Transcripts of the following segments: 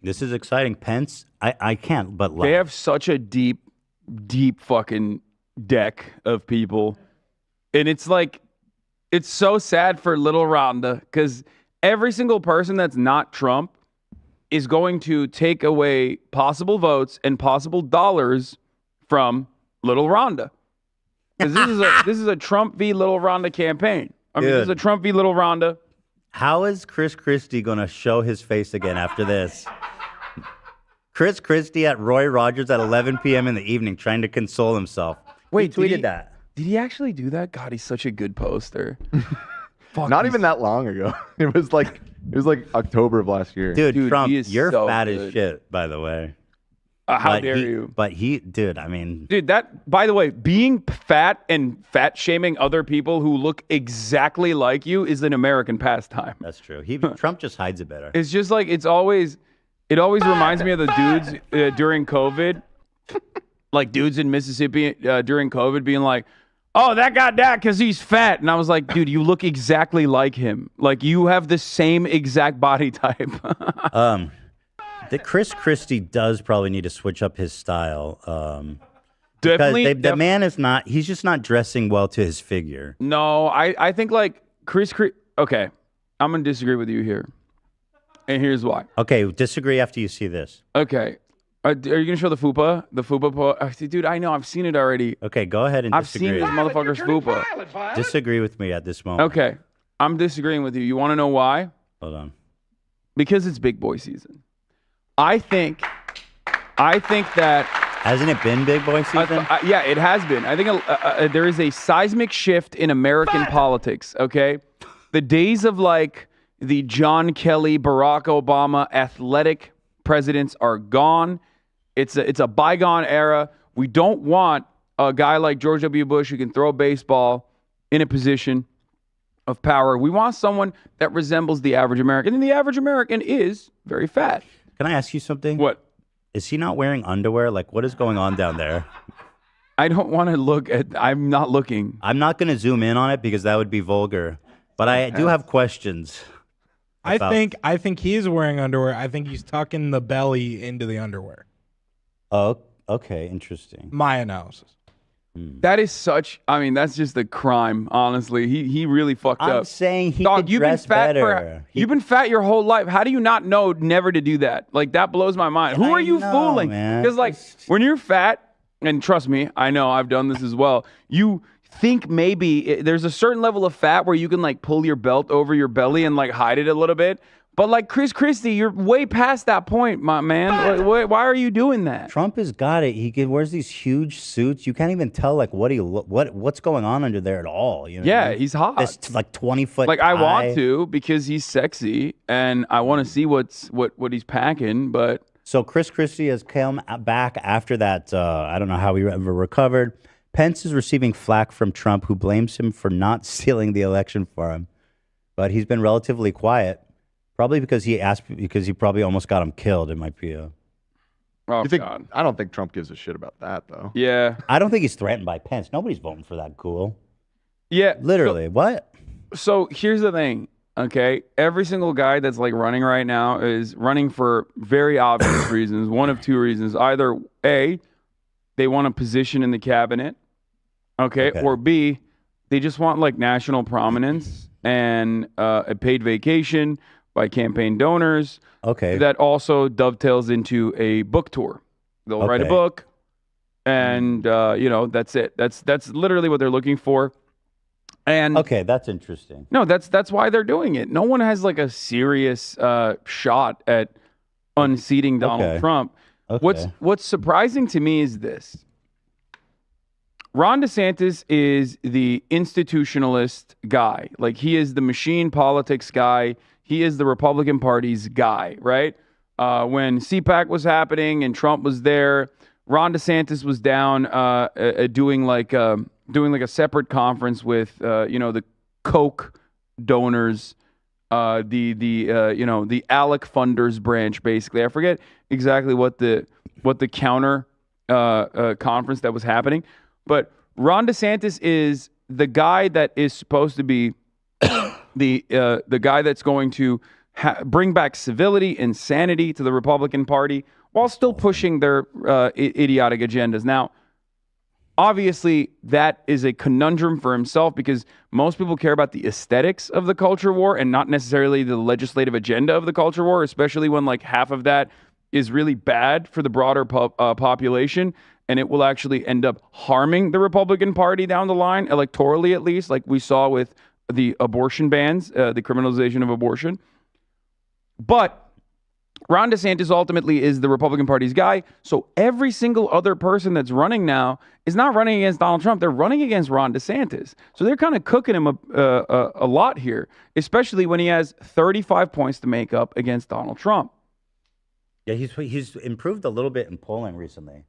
This is exciting. Pence, I can't but laugh. They have such a deep fucking deck of people. And it's like, it's so sad for little Rhonda because every single person that's not Trump is going to take away possible votes and possible dollars from little Rhonda. Because this is a Trump v. little Rhonda campaign. I mean, this is a Trump v. little Rhonda. How is Chris Christie going to show his face again after this? Chris Christie at Roy Rogers at 11 p.m. in the evening trying to console himself. Wait, he tweeted that. Did he actually do that? God, he's such a good poster. Not even that long ago. It was like October of last year. Dude, Trump, you're so fat good. as shit, by the way. How dare you? But dude, I mean. Dude, that, by the way, being fat and fat shaming other people who look exactly like you is an American pastime. That's true. Trump just hides it better. It's just like, it always reminds me of the dudes during COVID. Like dudes in Mississippi during COVID being like, oh, that got that because he's fat. And I was like, dude, you look exactly like him. Like you have the same exact body type. The Chris Christie does probably need to switch up his style. Definitely. The man is not, he's just not dressing well to his figure. No, I think like okay, I'm going to disagree with you here. And here's why. Okay, disagree after you see this. Okay. Are you going to show the fupa? The fupa? Dude, I know. I've seen it already. Okay, go ahead and disagree. I've seen this motherfucker's fupa. Disagree with me at this moment. Okay. I'm disagreeing with you. You want to know why? Hold on. Because it's big boy season. I think that... Hasn't it been big boy season? Yeah, it has been. I think there is a seismic shift in American politics, okay? The days of like the John Kelly, Barack Obama athletic presidents are gone. It's a bygone era. We don't want a guy like George W. Bush who can throw a baseball in a position of power. We want someone that resembles the average American, and the average American is very fat. Can I ask you something? What? Is he not wearing underwear? Like, what is going on down there? I don't want to look at... I'm not looking. I'm not going to zoom in on it because that would be vulgar. But I do have questions. I think he's wearing underwear. I think he's tucking the belly into the underwear. Oh, okay. Interesting. My analysis. That is such... I mean, that's just a crime, honestly. He really fucked up. I'm saying he could dress better. You've been fat your whole life. How do you not know never to do that? Like, that blows my mind. Who are you fooling? Because, like, when you're fat, and trust me, I know I've done this as well, you think maybe there's a certain level of fat where you can, like, pull your belt over your belly and, like, hide it a little bit. But like Chris Christie, you're way past that point, my man. Like, why are you doing that? Trump has got it. He wears these huge suits. You can't even tell like what's going on under there at all. You know yeah, what I mean? He's hot. This like 20-foot. Like I want to because he's sexy and I want to see what he's packing. But so Chris Christie has come back after that. I don't know how he ever recovered. Pence is receiving flack from Trump, who blames him for not stealing the election for him, but he's been relatively quiet. Probably because he probably almost got him killed. It might be a... Oh, God. I don't think Trump gives a shit about that, though. Yeah. I don't think he's threatened by Pence. Nobody's voting for that cool. Yeah. Literally. What? So here's the thing, okay? Every single guy that's like running right now is running for very obvious reasons. One of two reasons. Either A, they want a position in the cabinet, okay? Or B, they just want like national prominence and a paid vacation by campaign donors. Okay. That also dovetails into a book tour. They'll write a book, and that's it. That's literally what they're looking for. And okay, that's interesting. No, that's why they're doing it. No one has like a serious shot at unseating Donald Trump. Okay. What's surprising to me is this. Ron DeSantis is the institutionalist guy. Like he is the machine politics guy. He is the Republican Party's guy, right? When CPAC was happening and Trump was there, Ron DeSantis was down doing like a separate conference with the Koch donors, the ALEC funders branch, basically. I forget exactly what the counter conference that was happening, but Ron DeSantis is the guy that is supposed to be the guy that's going to bring back civility and sanity to the Republican Party while still pushing their idiotic agendas. Now, obviously, that is a conundrum for himself because most people care about the aesthetics of the culture war and not necessarily the legislative agenda of the culture war, especially when like half of that is really bad for the broader population, and it will actually end up harming the Republican Party down the line, electorally at least, like we saw with the abortion bans, the criminalization of abortion. But Ron DeSantis ultimately is the Republican Party's guy. So every single other person that's running now is not running against Donald Trump. They're running against Ron DeSantis. So they're kind of cooking him a lot here, especially when he has 35 points to make up against Donald Trump. Yeah, he's improved a little bit in polling recently,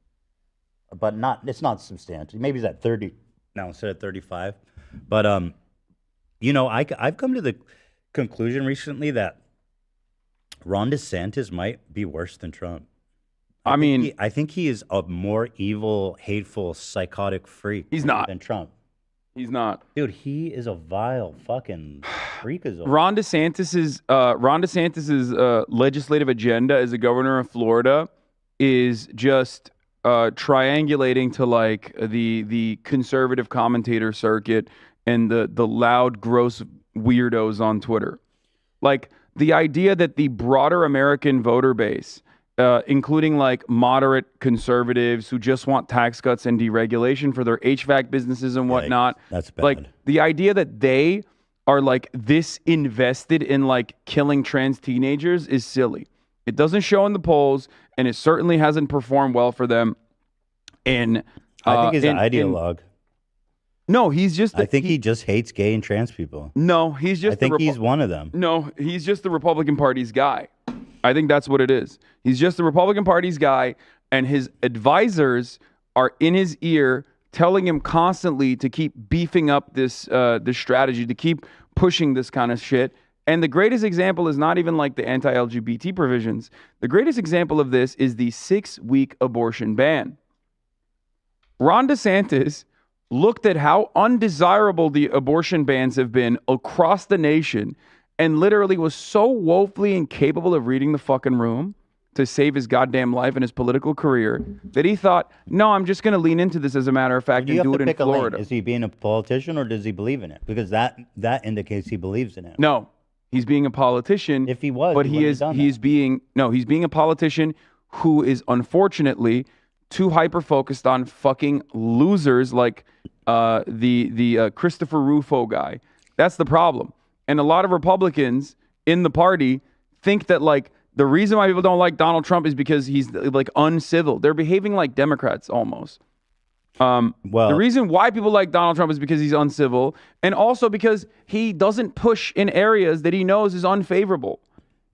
but it's not substantial. Maybe he's at 30 now instead of 35. But I've come to the conclusion recently that Ron DeSantis might be worse than Trump. I think he is a more evil, hateful, psychotic freak. He's not than Trump. He's not, dude. He is a vile fucking freakazoid. Ron DeSantis's legislative agenda as a governor of Florida is just triangulating to like the conservative commentator circuit and the loud, gross weirdos on Twitter. Like the idea that the broader American voter base, including like moderate conservatives who just want tax cuts and deregulation for their HVAC businesses and whatnot. That's bad. Like the idea that they are like this invested in like killing trans teenagers is silly. It doesn't show in the polls, and it certainly hasn't performed well for them. And I think he's an ideologue. No, he's just. I think he just hates gay and trans people. No, he's just. I think he's one of them. No, he's just the Republican Party's guy. I think that's what it is. He's just the Republican Party's guy, and his advisors are in his ear telling him constantly to keep beefing up this strategy, to keep pushing this kind of shit. And the greatest example is not even like the anti-LGBT provisions. The greatest example of this is the 6-week abortion ban. Ron DeSantis looked at how undesirable the abortion bans have been across the nation and literally was so woefully incapable of reading the fucking room to save his goddamn life and his political career that he thought, no, I'm just going to lean into this as a matter of fact and do it in Florida. Is he being a politician or does he believe in it? Because that indicates he believes in it. No, he's being a politician. If he was, but he's being a politician who is unfortunately too hyper-focused on fucking losers like the Christopher Rufo guy. That's the problem. And a lot of Republicans in the party think that like the reason why people don't like Donald Trump is because he's like uncivil. They're behaving like Democrats almost. The reason why people like Donald Trump is because he's uncivil, and also because he doesn't push in areas that he knows is unfavorable.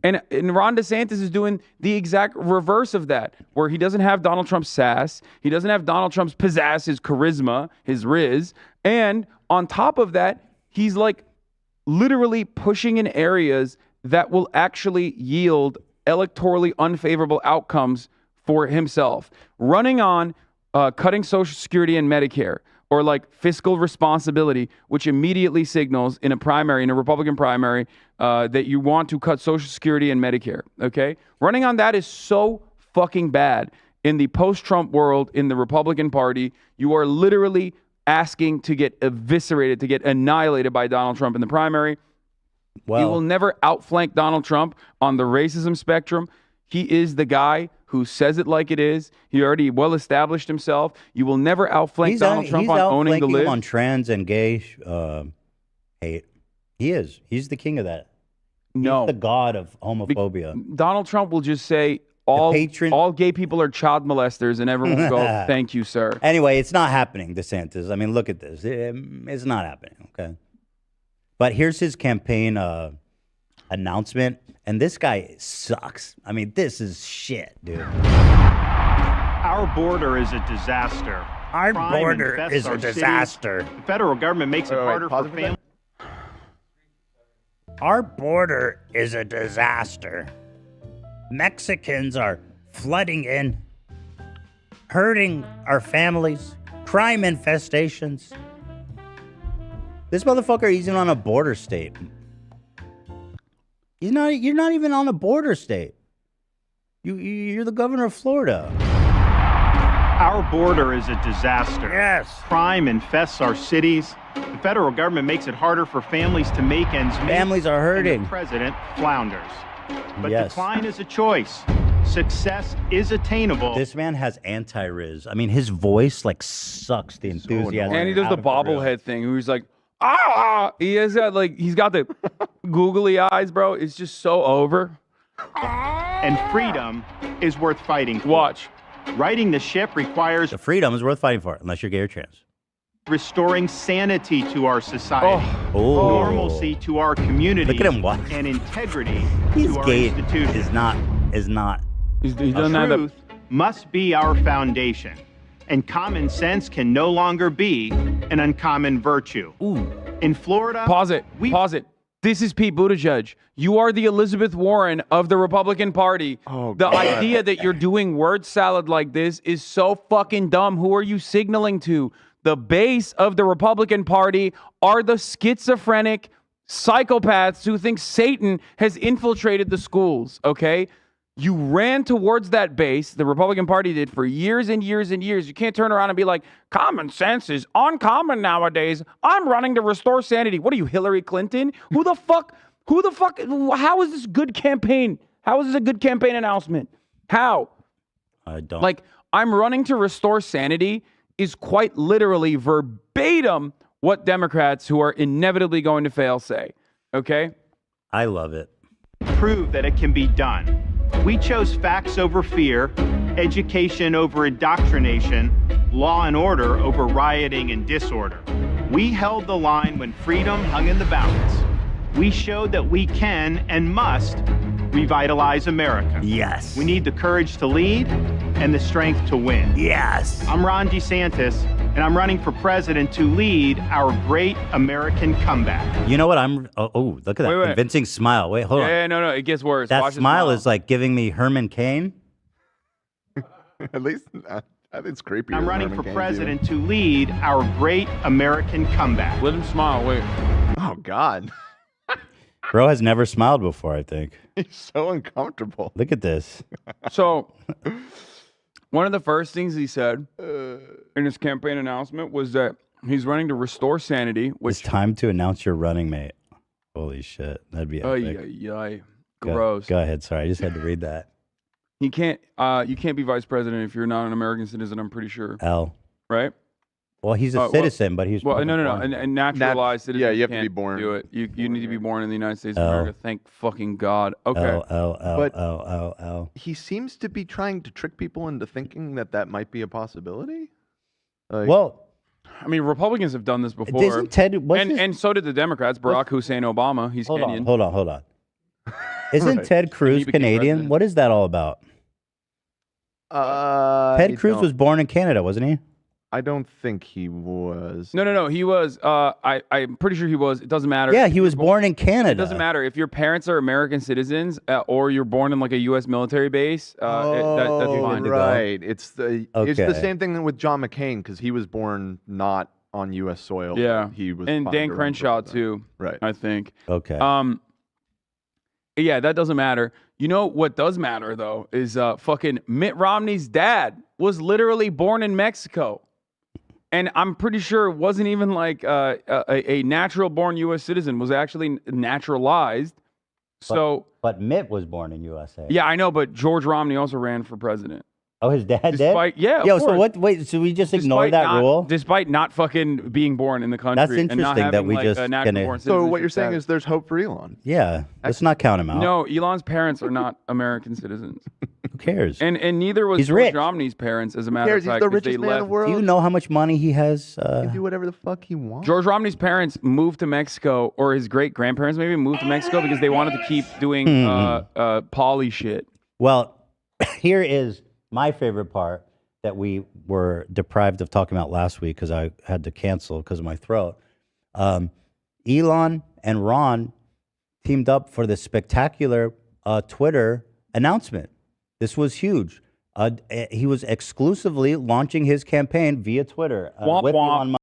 And Ron DeSantis is doing the exact reverse of that, where he doesn't have Donald Trump's sass, he doesn't have Donald Trump's pizzazz, his charisma, his riz, and on top of that, he's like literally pushing in areas that will actually yield electorally unfavorable outcomes for himself. Running on cutting Social Security and Medicare, or like fiscal responsibility, which immediately signals in a Republican primary, that you want to cut Social Security and Medicare, okay? Running on that is so fucking bad. In the post-Trump world, in the Republican Party, you are literally asking to get eviscerated, to get annihilated by Donald Trump in the primary. Well, you will never outflank Donald Trump on the racism spectrum. He is the guy who says it like it is. He already well established himself. You will never outflank Donald Trump on owning the lib. On trans and gay hate. He is. He's the king of that. No. He's the god of homophobia. Donald Trump will just say all gay people are child molesters, and everyone will go, thank you, sir. Anyway, it's not happening, DeSantis. I mean, look at this. It's not happening, okay? But here's his campaign announcement, and this guy sucks. I mean, this is shit, dude. Our border is a disaster. Our border is a disaster. The federal government makes it harder for families. Our border is a disaster. Mexicans are flooding in, hurting our families, crime infestations. This motherfucker isn't on a border state. You're not even on a border state. You're the governor of Florida. Our border is a disaster. Yes. Crime infests our cities. The federal government makes it harder for families to make ends meet. Families are hurting. And the president flounders. But Yes. decline is a choice. Success is attainable. This man has anti-riz. I mean, his voice like sucks the enthusiasm. And he does out the of it, really. bobblehead thing. He's like, ah! He has got he's got the googly eyes, bro. It's just so over. And freedom is worth fighting for. Watch. Righting the ship requires The freedom is worth fighting for, unless you're gay or trans. restoring sanity to our society, Oh. normalcy to our community, Look at him walk. and integrity His to our gait institutions. is not. He doesn't have the. Truth must be our foundation, and common sense can no longer be an uncommon virtue. Ooh. In Florida, Pause it. Pause it. This is Pete Buttigieg. You are the Elizabeth Warren of the Republican Party. Oh, the God. idea that you're doing word salad like this is so fucking dumb. Who are you signaling to? The base of the Republican Party are the schizophrenic psychopaths who think Satan has infiltrated the schools, okay? You ran towards that base, the Republican Party did, for years and years and years. You can't turn around and be like, common sense is uncommon nowadays. I'm running to restore sanity. What are you, Hillary Clinton? Who the fuck, how is this good campaign? How is this a good campaign announcement? How? I don't. Like, I'm running to restore sanity is quite literally verbatim what Democrats who are inevitably going to fail say, okay? I love it. prove that it can be done. We chose facts over fear, education over indoctrination, law and order over rioting and disorder. We held the line when freedom hung in the balance. We showed that we can and must revitalize America. Yes. We need the courage to lead and the strength to win. Yes. I'm Ron DeSantis, and I'm running for president to lead our great American comeback. You know what? Oh, look at that Wait. convincing smile. Wait, hold on. Yeah, no, it gets worse. That Watch the smile is like giving me Herman Cain. At least I think it's creepy. I'm running for president to lead our great American comeback. Let him smile. Wait. Oh God, Bro has never smiled before, I think. he's so uncomfortable. Look at this. So, one of the first things he said in his campaign announcement was that he's running to restore sanity, It's which time to announce your running mate. Holy shit. That'd be epic. Gross. Go ahead. Sorry, I just had to read that. You can't be vice president if you're not an American citizen, I'm pretty sure. L. Right? Well, he's a citizen, but he's Well, no. born. And naturalized citizens. yeah, you have to be can't born. Do it. You need to be born in the United States of L. America. Thank fucking God. Okay. L. He seems to be trying to trick people into thinking that might be a possibility. Like, Well, I mean, Republicans have done this before. isn't Ted? And so did the Democrats. Barack Hussein Obama. He's Kenyan. Hold on. Isn't Right. Ted Cruz became Canadian? president. What is that all about? Ted Cruz was born in Canada, wasn't he? I don't think he was. No. He was. I'm pretty sure he was. It doesn't matter. Yeah, he was born in Canada. It doesn't matter if your parents are American citizens or you're born in like a U.S. military base. That's fine to go. Right. It's the Okay. same thing with John McCain because he was born not on U.S. soil. Yeah. He was. And fine Dan to run for Crenshaw president. too. Right. I think. Okay. Yeah, that doesn't matter. You know what does matter though is fucking Mitt Romney's dad was literally born in Mexico. And I'm pretty sure it wasn't even like a natural born U.S. citizen, was actually naturalized. But Mitt was born in USA. Yeah, I know, but George Romney also ran for president. Oh, his dad Despite, did? yeah, of Yo, so course. what? Wait, so we just ignore Despite that not- rule? Despite not fucking being born in the country. That's and not interesting having, that we like, just a natural gonna- born So what you're citizenship saying status. is there's hope for Elon. Yeah. Let's not count him out. No, Elon's parents are not American citizens. Who cares? And neither was He's George rich. Romney's parents, as a matter cares? of He's fact. the 'cause they richest man in the left. world. Do you know how much money he has? He can do whatever the fuck he wants. George Romney's parents moved to Mexico, or his great grandparents maybe moved to Mexico because they wanted to keep doing poly shit. Well, here is my favorite part that we were deprived of talking about last week because I had to cancel because of my throat. Elon and Ron teamed up for this spectacular Twitter announcement. This was huge. He was exclusively launching his campaign via Twitter Womp with womp. Elon Musk.